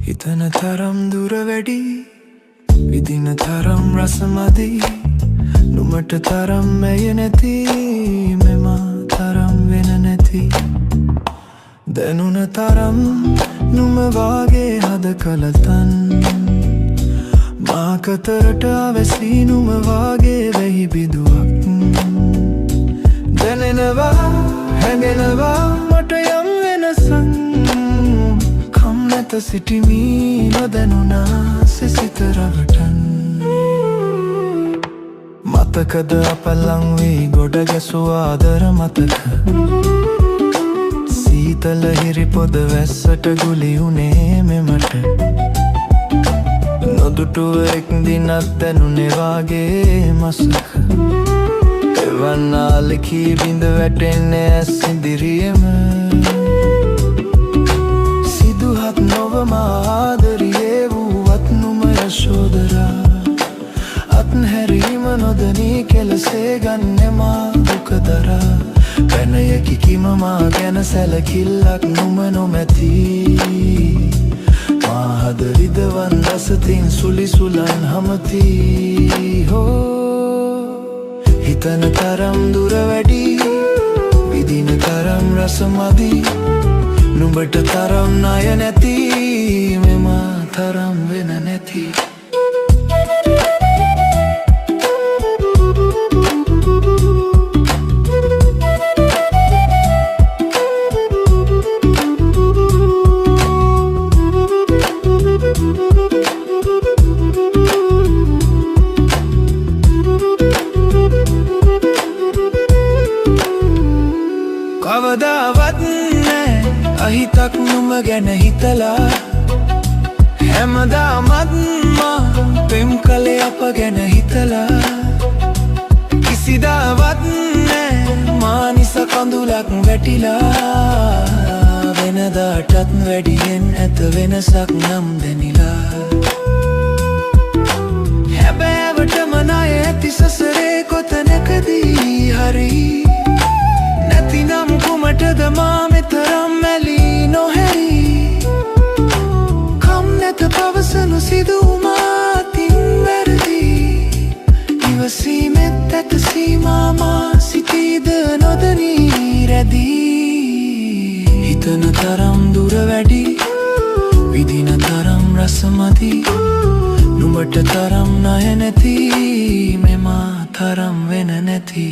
හිතන තරම් දුර වැඩි විදින තරම් රසමදි නුමට තරම් ඇය නැති මෙම තරම් වෙන නැති දැනුන තරම් නුම වාගේ හද කලතන් මාකතරට අවැසී නුම වාගේ වෙහි බිදුවක් දැනෙනවා හැඟෙනවා මට යම් වෙනසක් කම් නැත සිටිමි නොදැනුණා සිසිත රවටන් මතකද අප ලං වී ගොඩ ගැසූ ආදර මතක සීතල හිරි පොද වැස්සට ගුලි වුණේ මෙමට නොදුටුව එක් දිනක් දැනුනේ වාගේ මසක එවන් ආලකී බිඳ වැටෙන්නේ ඇස් ඉදිරියේම සිදුහත් නොව ආදරියේ වූවත් නුම යශෝදරා අත්හැරීම නොදනී කෙලසේ ගන්නෙමා දුකදරා පැනයකි කිම මා ගැන සැලකිල්ලක් නුම නොමැති මා හද විදවන් රසතින් සුලිසුලන් හමති හෝ හිතන තරම් දුර වැඩි විදින තරම් රසමදි නුඹට තරම් ණය නැති මෙම තරම් වෙන නැති කවදාවත් නෑ අහිතක් නුම ගැන හිතලා හැමදාමත් මා පෙම් කළේ අප ගැන හිතලා කිසිදාවත් නෑ මා නිසා කඳුලක් වැටිලා වෙනදාටත් වැඩියෙන් ඇත වෙනසක් නම් දැනිලා හැබෑවටම ණය ඇති සසරේ කොතැනකදී හරි නැතිනම් කුමටද මා මෙතරම් මැලී නොහැරි කම් නැත පවසනු සිදුවුමාතින් වැරදි ඉවසීමෙත් ඇත සීමා මා සිටීද නොදනී රැදී හිතන තරම් දුර වැඩි විදින තරම් රසමදි නුඹට තරම් ණය නැති මෙම තරම් වෙන නැති